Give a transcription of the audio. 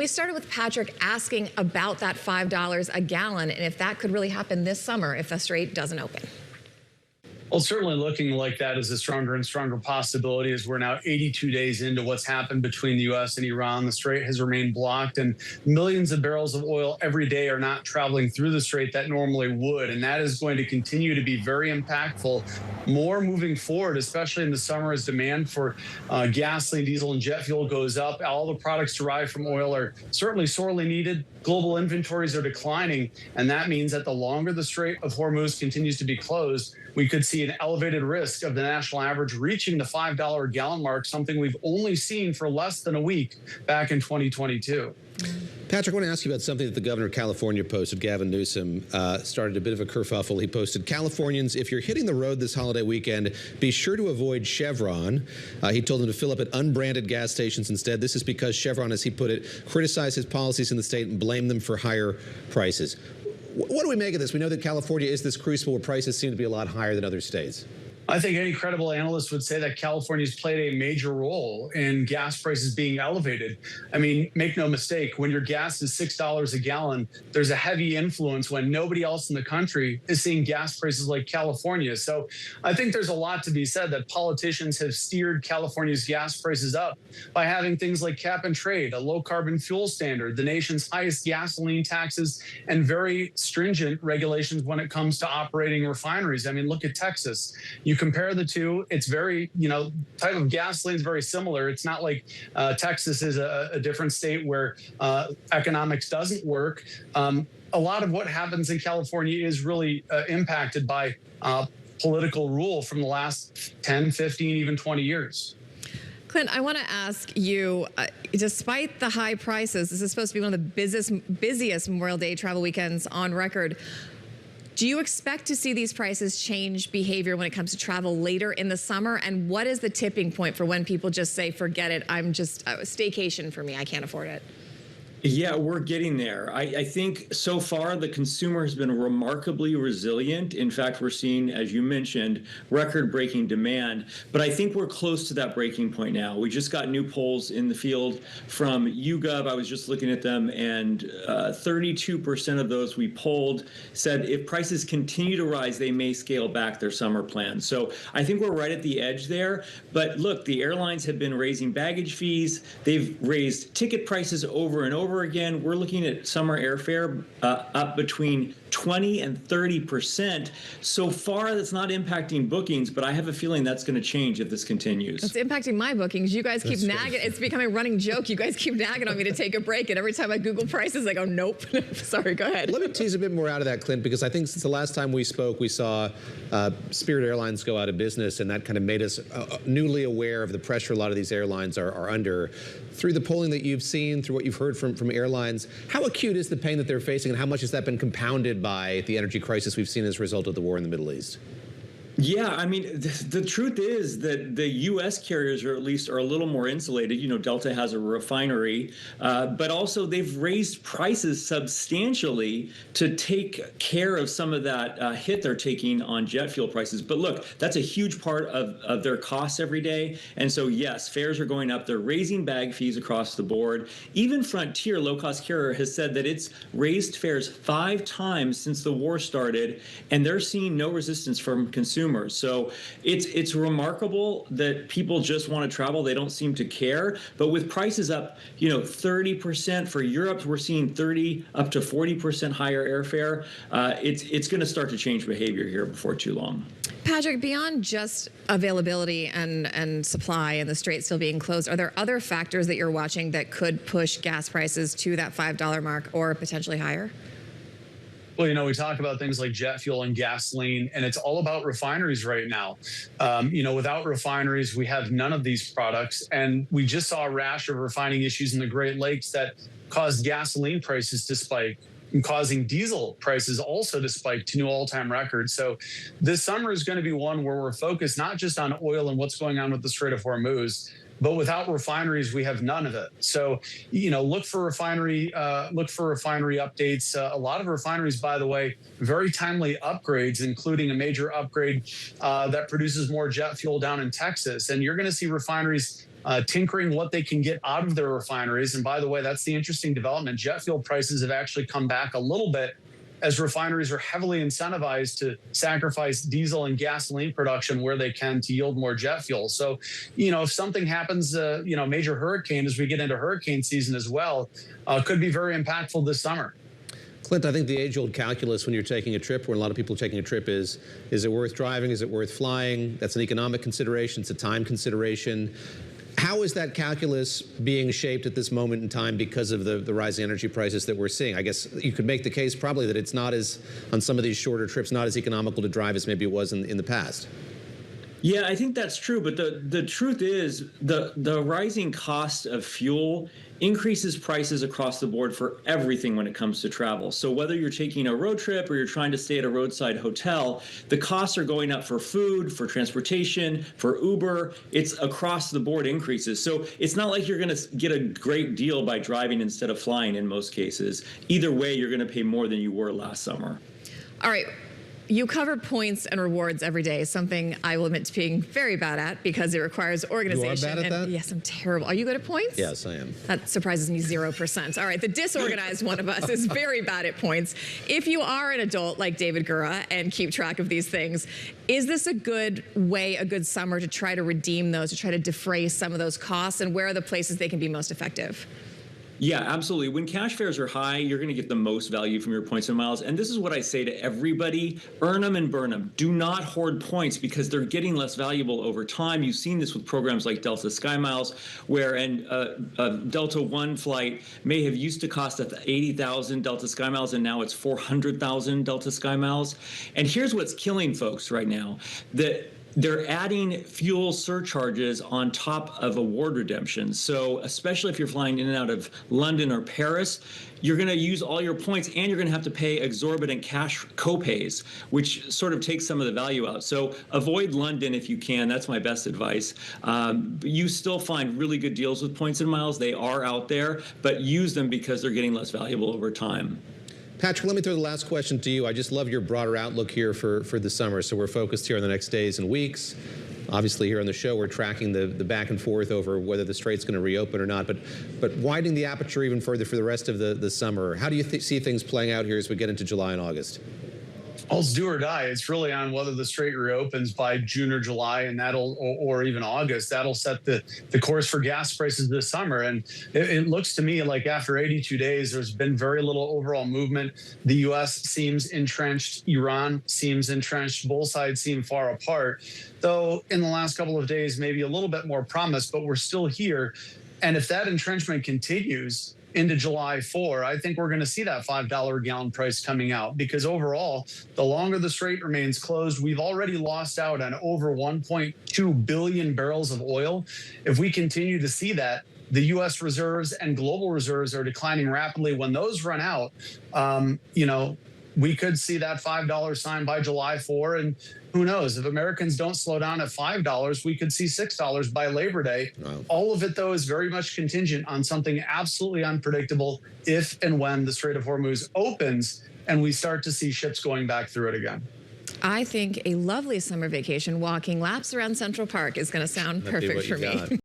We started with Patrick asking about that $5 a gallon and if that could really happen this summer if the Strait doesn't open. Well, it's certainly looking like that is a stronger and stronger possibility as we're now 82 days into what's happened between the U.S. and Iran. The Strait has remained blocked, and millions of barrels of oil every day are not traveling through the Strait that normally would. And that is going to continue to be very impactful more moving forward, especially in the summer as demand for gasoline, diesel, and jet fuel goes up. All the products derived from oil are certainly sorely needed. Global inventories are declining, and that means that the longer the Strait of Hormuz continues to be closed, we could see an elevated risk of the national average reaching the $5 a gallon mark, something we've only seen for less than a week back in 2022. Patrick, I want to ask you about something that the governor of California posted. Gavin Newsom started a bit of a kerfuffle. He posted, Californians, if you're hitting the road this holiday weekend, be sure to avoid Chevron. He told them to fill up at unbranded gas stations instead. This is because Chevron, as he put it, criticized his policies in the state and blamed them for higher prices. What do we make of this? We know that California is this crucible where prices seem to be a lot higher than other states. I think any credible analyst would say that California's played a major role in gas prices being elevated. I mean, make no mistake, when your gas is $6 a gallon, there's a heavy influence when nobody else in the country is seeing gas prices like California. So I think there's a lot to be said that politicians have steered California's gas prices up by having things like cap and trade, a low carbon fuel standard, the nation's highest gasoline taxes, and very stringent regulations when it comes to operating refineries. I mean, look at Texas. You compare the two, it's very, type of gasoline is very similar. It's not like Texas is a different state where economics doesn't work. A lot of what happens in California is really impacted by political rule from the last 10, 15, even 20 years. Clint, I want to ask you, despite the high prices, this is supposed to be one of the busiest Memorial Day travel weekends on record. Do you expect to see these prices change behavior when it comes to travel later in the summer? And what is the tipping point for when people just say, forget it, I'm just a staycation for me, I can't afford it? Yeah, we're getting there. I think so far the consumer has been remarkably resilient. In fact, we're seeing, as you mentioned, record-breaking demand. But I think we're close to that breaking point now. We just got new polls in the field from YouGov. I was just looking at them, and 32% of those we polled said if prices continue to rise, they may scale back their summer plans. So I think we're right at the edge there. But look, the airlines have been raising baggage fees. They've raised ticket prices over and over again. We're looking at summer airfare up between 20 and 30%. So far, that's not impacting bookings, but I have a feeling that's going to change if this continues. It's impacting my bookings. You guys keep nagging. It's becoming a running joke. You guys keep nagging on me to take a break, and every time I Google prices, I go, nope. Sorry, go ahead. Let me tease a bit more out of that, Clint, because I think since the last time we spoke, we saw Spirit Airlines go out of business, and that kind of made us newly aware of the pressure a lot of these airlines are under. Through the polling that you've seen, through what you've heard from airlines, how acute is the pain that they're facing, and how much has that been compounded by the energy crisis we've seen as a result of the war in the Middle East? Yeah, I mean, the truth is that the U.S. carriers are a little more insulated. Delta has a refinery, but also they've raised prices substantially to take care of some of that hit they're taking on jet fuel prices. But look, that's a huge part of their costs every day. And so, yes, fares are going up. They're raising bag fees across the board. Even Frontier, low-cost carrier, has said that it's raised fares 5 times since the war started, and they're seeing no resistance from consumers. So it's remarkable that people just want to travel. They don't seem to care. But with prices up, 30% for Europe, we're seeing 30 up to 40% higher airfare. It's going to start to change behavior here before too long. Patrick, beyond just availability and supply and the Strait still being closed, are there other factors that you're watching that could push gas prices to that $5 mark or potentially higher? Well, we talk about things like jet fuel and gasoline, and it's all about refineries right now. Without refineries, we have none of these products. And we just saw a rash of refining issues in the Great Lakes that caused gasoline prices to spike, and causing diesel prices also to spike to new all-time records. So this summer is going to be one where we're focused not just on oil and what's going on with the Strait of Hormuz, but without refineries, we have none of it. So, look for refinery updates. A lot of refineries, by the way, very timely upgrades, including a major upgrade that produces more jet fuel down in Texas. And you're going to see refineries tinkering what they can get out of their refineries. And by the way, that's the interesting development. Jet fuel prices have actually come back a little bit as refineries are heavily incentivized to sacrifice diesel and gasoline production where they can to yield more jet fuel. So, if something happens, major hurricane as we get into hurricane season as well, could be very impactful this summer. Clint, I think the age-old calculus when you're taking a trip, where a lot of people are taking a trip, is it worth driving? Is it worth flying? That's an economic consideration. It's a time consideration. How is that calculus being shaped at this moment in time because of the rising energy prices that we're seeing? I guess you could make the case probably that it's not as, on some of these shorter trips, not as economical to drive as maybe it was in the past. Yeah, I think that's true. But the truth is the rising cost of fuel increases prices across the board for everything when it comes to travel. So whether you're taking a road trip or you're trying to stay at a roadside hotel, the costs are going up for food, for transportation, for Uber. It's across the board increases. So it's not like you're going to get a great deal by driving instead of flying in most cases. Either way, you're going to pay more than you were last summer. All right. You cover points and rewards every day, something I will admit to being very bad at because it requires organization. You are bad at that? Yes, I'm terrible. Are you good at points? Yes, I am. That surprises me 0%. All right, the disorganized one of us is very bad at points. If you are an adult like David Gura and keep track of these things, is this a good way, a good summer to try to redeem those, to try to defray some of those costs, and where are the places they can be most effective? Yeah, absolutely. When cash fares are high, you're going to get the most value from your points and miles. And this is what I say to everybody: earn them and burn them. Do not hoard points because they're getting less valuable over time. You've seen this with programs like Delta Sky Miles, where a Delta One flight may have used to cost 80,000 Delta Sky Miles, and now it's 400,000 Delta Sky Miles. And here's what's killing folks right now: that they're adding fuel surcharges on top of award redemptions. So especially if you're flying in and out of London or Paris, you're going to use all your points and you're going to have to pay exorbitant cash copays, which sort of takes some of the value out. So avoid London if you can. That's my best advice. You still find really good deals with points and miles. They are out there, but use them because they're getting less valuable over time. Patrick, let me throw the last question to you. I just love your broader outlook here for the summer. So we're focused here on the next days and weeks. Obviously, here on the show, we're tracking the back and forth over whether the strait's going to reopen or not. But widening the aperture even further for the rest of the summer, how do you see things playing out here as we get into July and August? It's do or die. It's really on whether the strait reopens by June or July, and or even August. That'll set the course for gas prices this summer. And it looks to me like after 82 days, there's been very little overall movement. The U.S. seems entrenched. Iran seems entrenched. Both sides seem far apart. Though in the last couple of days, maybe a little bit more promise, but we're still here. And if that entrenchment continues into July 4, I think we're going to see that $5 a gallon price coming out, because overall, the longer the strait remains closed, we've already lost out on over 1.2 billion barrels of oil. If we continue to see that, the U.S. reserves and global reserves are declining rapidly. When those run out, we could see that $5 sign by July 4. And who knows, if Americans don't slow down at $5, we could see $6 by Labor Day. Wow. All of it, though, is very much contingent on something absolutely unpredictable if and when the Strait of Hormuz opens and we start to see ships going back through it again. I think a lovely summer vacation walking laps around Central Park is going to sound perfect for me.